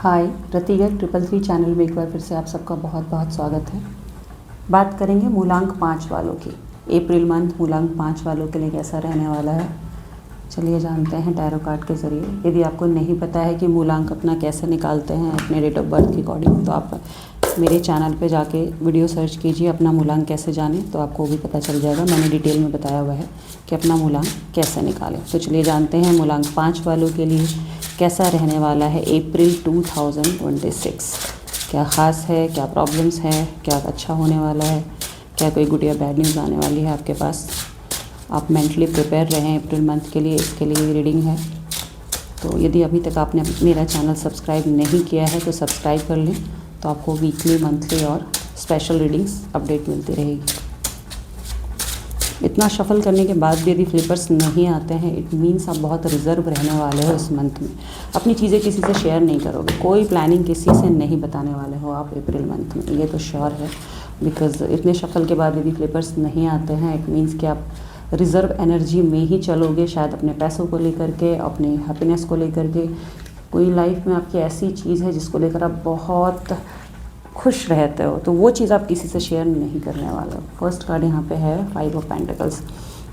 हाय, रतिगर 333 channel में एक बार फिर से आप सबका बहुत बहुत स्वागत है। बात करेंगे मूलांक 5 वालों की। अप्रैल मंथ मूलांक 5 वालों के लिए कैसा रहने वाला है, चलिए जानते हैं टैरो कार्ड के ज़रिए। यदि आपको नहीं पता है कि मूलांक अपना कैसे निकालते हैं अपने डेट ऑफ बर्थ के अकॉर्डिंग, तो आप मेरे चैनल पे जाके वीडियो सर्च कीजिए अपना मूलांक कैसे जाने, तो आपको वो भी पता चल जाएगा। मैंने डिटेल में बताया हुआ है कि अपना मूलांक कैसे निकालें। तो चलिए जानते हैं मूलांक 5 वालों के लिए कैसा रहने वाला है अप्रैल 2026। क्या ख़ास है, क्या प्रॉब्लम्स हैं, क्या अच्छा होने वाला है, क्या कोई गुड या बैड न्यूज़ आने वाली है आपके पास। आप मेंटली प्रिपेयर रहें अप्रैल मंथ के लिए, इसके लिए रीडिंग है। तो यदि अभी तक आपने मेरा चैनल सब्सक्राइब नहीं किया है तो सब्सक्राइब कर लें, तो आपको वीकली, मंथली और स्पेशल रीडिंग्स अपडेट मिलती रहेगी। इतना शफल करने के बाद भी यदि फ्लिपर्स नहीं आते हैं, इट मीन्स आप बहुत रिजर्व रहने वाले हो इस मंथ में। अपनी चीज़ें किसी से शेयर नहीं करोगे, कोई प्लानिंग किसी से नहीं बताने वाले हो आप अप्रैल मंथ में, ये तो श्योर है। बिकॉज इतने शफल के बाद यदि फ्लिपर्स नहीं आते हैं, इट मीन्स कि आप रिज़र्व एनर्जी में ही चलोगे, शायद अपने पैसों को लेकर के, अपनी हैप्पीनेस को लेकर के। कोई लाइफ में आपकी ऐसी चीज़ है जिसको लेकर आप बहुत खुश रहते हो, तो वो चीज़ आप किसी से शेयर नहीं करने वाले हो। फर्स्ट कार्ड यहाँ पे है 5 ऑफ पेंटिकल्स।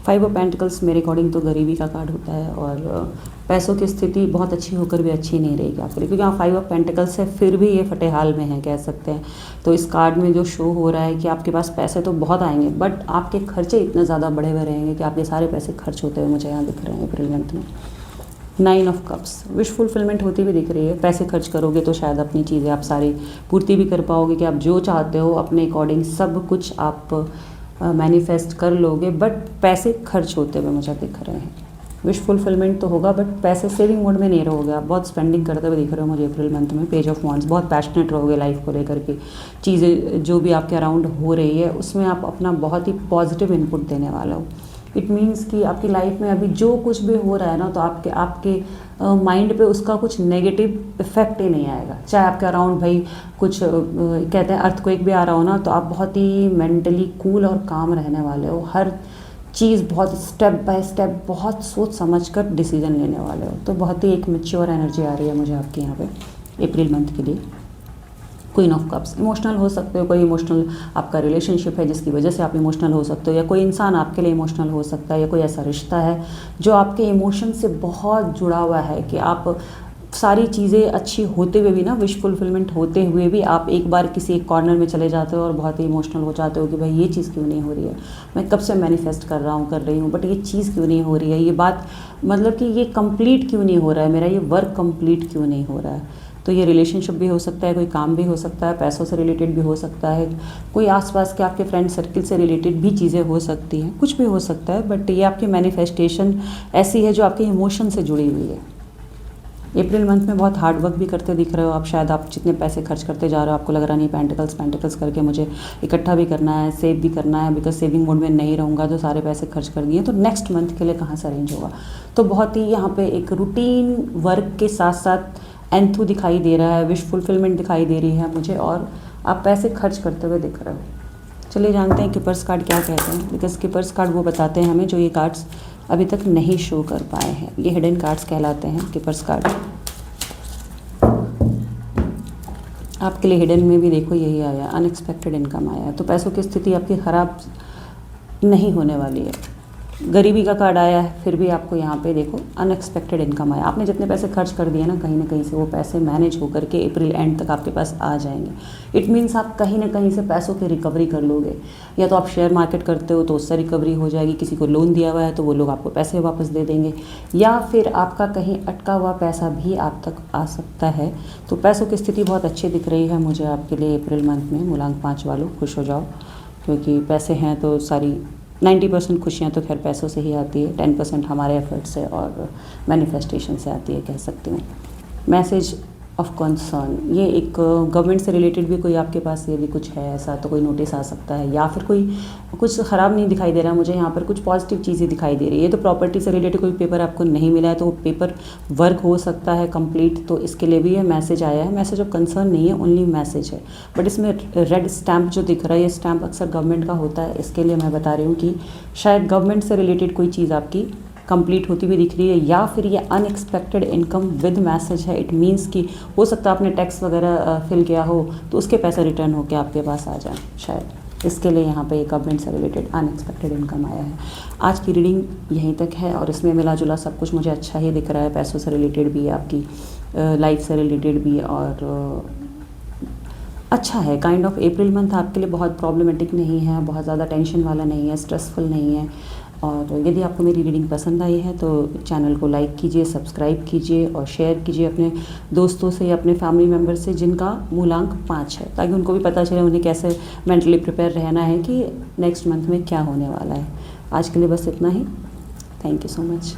5 ऑफ पेंटिकल्स मेरे अकॉर्डिंग तो गरीबी का कार्ड होता है, और पैसों की स्थिति बहुत अच्छी होकर भी अच्छी नहीं रहेगी आपके लिए, क्योंकि यहाँ 5 ऑफ पेंटिकल्स है, फिर भी ये फटे हाल में है कह सकते हैं। तो इस कार्ड में जो शो हो रहा है कि आपके पास पैसे तो बहुत आएंगे, बट आपके खर्चे इतने ज़्यादा बढ़े हुए रहेंगे कि आपके सारे पैसे खर्च होते हुए मुझे यहाँ दिख रहे हैं अप्रैल मंथ में। 9 ऑफ कप्स, विश फुलफिलमेंट होती हुई दिख रही है। पैसे खर्च करोगे तो शायद अपनी चीज़ें आप सारी पूर्ति भी कर पाओगे, कि आप जो चाहते हो अपने अकॉर्डिंग सब कुछ आप मैनिफेस्ट कर लोगे, बट पैसे खर्च होते हुए मुझे दिख रहे हैं। विश फुलफिलमेंट तो होगा, बट पैसे सेविंग मोड में नहीं रहोगे आप, बहुत स्पेंडिंग करते हुए दिख रहे हो मुझे अप्रैल मंथ में। पेज ऑफ वॉन्ड्स, बहुत पैशनेट रहोगे लाइफ को लेकर के। चीज़ें जो भी आपके अराउंड हो रही है उसमें आप अपना बहुत ही पॉजिटिव इनपुट देने वाला हो। इट मीन्स कि आपकी लाइफ में अभी जो कुछ भी हो रहा है ना, तो आपके माइंड पे उसका कुछ नेगेटिव इफेक्ट ही नहीं आएगा। चाहे आपके अराउंड भाई कुछ कहते हैं अर्थक्वेक भी आ रहा हो ना, तो आप बहुत ही मेंटली कूल और काम रहने वाले हो। हर चीज़ बहुत स्टेप बाय स्टेप बहुत सोच समझ कर डिसीजन लेने वाले हो। तो बहुत ही एक मैच्योर एनर्जी आ रही है मुझे आपके यहाँ पे अप्रैल मंथ के लिए। क्वीन ऑफ कप्स, इमोशनल हो सकते हो, कोई इमोशनल आपका रिलेशनशिप है जिसकी वजह से आप इमोशनल हो सकते हो, या कोई इंसान आपके लिए इमोशनल हो सकता है, या कोई ऐसा रिश्ता है जो आपके इमोशन से बहुत जुड़ा हुआ है कि आप सारी चीज़ें अच्छी होते हुए भी ना, विश फुलफिलमेंट होते हुए भी आप एक बार किसी एक कॉर्नर में चले जाते हो और बहुत ही इमोशनल हो जाते हो कि भाई ये चीज़ क्यों नहीं हो रही है, मैं कब से मैनिफेस्ट कर रही हूँ, बट ये चीज़ क्यों नहीं हो रही है, ये बात मतलब कि ये कंप्लीट क्यों नहीं हो रहा है, मेरा ये वर्क कंप्लीट क्यों नहीं हो रहा है। तो ये रिलेशनशिप भी हो सकता है, कोई काम भी हो सकता है, पैसों से रिलेटेड भी हो सकता है, कोई आसपास के आपके फ्रेंड सर्किल से रिलेटेड भी चीज़ें हो सकती हैं, कुछ भी हो सकता है, बट ये आपकी मैनिफेस्टेशन ऐसी है जो आपके इमोशन से जुड़ी हुई है। अप्रैल मंथ में बहुत हार्ड वर्क भी करते दिख रहे हो आप, शायद आप जितने पैसे खर्च करते जा रहे हो आपको लग रहा नहीं पेंटिकल्स करके मुझे इकट्ठा भी करना है, सेव भी करना है, बिकॉज सेविंग मोड में नहीं रहूँगा तो सारे पैसे खर्च कर दिए, तो नेक्स्ट मंथ के लिए कहाँ से अरेंज होगा। तो बहुत ही यहाँ पे एक रूटीन वर्क के साथ साथ एंथू दिखाई दे रहा है, विश फुलफिलमेंट दिखाई दे रही है मुझे, और आप पैसे खर्च करते हुए दिख रहे हो। चलिए जानते हैं कीपर्स कार्ड क्या कहते हैं, बिकॉज कीपर्स कार्ड वो बताते हैं हमें जो ये कार्ड्स अभी तक नहीं शो कर पाए हैं। ये हिडन कार्ड्स कहलाते हैं कीपर्स कार्ड। आपके लिए हिडन में भी देखो यही आया, अनएक्सपेक्टेड इनकम आया है, तो पैसों की स्थिति आपकी ख़राब नहीं होने वाली है। गरीबी का कार्ड आया है, फिर भी आपको यहाँ पे देखो अनएक्सपेक्टेड इनकम आया। आपने जितने पैसे खर्च कर दिए ना कहीं से वो पैसे मैनेज होकर के अप्रैल एंड तक आपके पास आ जाएंगे। इट मीन्स आप कहीं ना कहीं से पैसों की रिकवरी कर लोगे, या तो आप शेयर मार्केट करते हो तो उससे रिकवरी हो जाएगी, किसी को लोन दिया हुआ है तो वो लोग आपको पैसे वापस दे देंगे, या फिर आपका कहीं अटका हुआ पैसा भी आप तक आ सकता है। तो पैसों की स्थिति बहुत अच्छी दिख रही है मुझे आपके लिए अप्रैल मंथ में। मूलांक 5 वालों खुश हो जाओ, क्योंकि पैसे हैं तो सारी 90% खुशियाँ तो खैर पैसों से ही आती है, 10% हमारे एफर्ट से और मैनिफेस्टेशन से आती है कह सकती हूँ। मैसेज ऑफ कंसर्न, ये एक गवर्नमेंट से रिलेटेड भी कोई आपके पास यदि कुछ है ऐसा तो कोई नोटिस आ सकता है, या फिर कोई कुछ ख़राब नहीं दिखाई दे रहा मुझे यहाँ पर, कुछ पॉजिटिव चीज़ें दिखाई दे रही है। तो प्रॉपर्टी से रिलेटेड कोई पेपर आपको नहीं मिला है तो वो पेपर वर्क हो सकता है कंप्लीट, तो इसके लिए भी ये मैसेज आया है। मैसेज ऑफ कंसर्न नहीं है, ओनली मैसेज है, बट इसमें रेड स्टैम्प जो दिख रहा है, ये स्टैम्प अक्सर गवर्नमेंट का होता है, इसके लिए मैं बता रही हूँ कि शायद गवर्नमेंट से रिलेटेड कोई चीज़ आपकी कंप्लीट होती हुई दिख रही है, या फिर ये अनएक्सपेक्टेड इनकम विद मैसेज है। इट मीन्स कि हो सकता है आपने टैक्स वगैरह फिल किया हो तो उसके पैसे रिटर्न होकर आपके पास आ जाए शायद, इसके लिए यहाँ पे गवर्नमेंट से रिलेटेड अनएक्सपेक्टेड इनकम आया है। आज की रीडिंग यहीं तक है और इसमें मिला जुला सब कुछ मुझे अच्छा ही दिख रहा है। पैसों से रिलेटेड भी, आपकी लाइफ से रिलेटेड भी, और अच्छा है। काइंड ऑफ अप्रैल मंथ आपके लिए बहुत प्रॉब्लमेटिक नहीं है, बहुत ज़्यादा टेंशन वाला नहीं है, स्ट्रेसफुल नहीं है। और यदि आपको मेरी रीडिंग पसंद आई है तो चैनल को लाइक कीजिए, सब्सक्राइब कीजिए और शेयर कीजिए अपने दोस्तों से या अपने फैमिली मेम्बर से जिनका मूलांक 5 है, ताकि उनको भी पता चले उन्हें कैसे मेंटली प्रिपेयर रहना है कि नेक्स्ट मंथ में क्या होने वाला है। आज के लिए बस इतना ही। Thank you so much.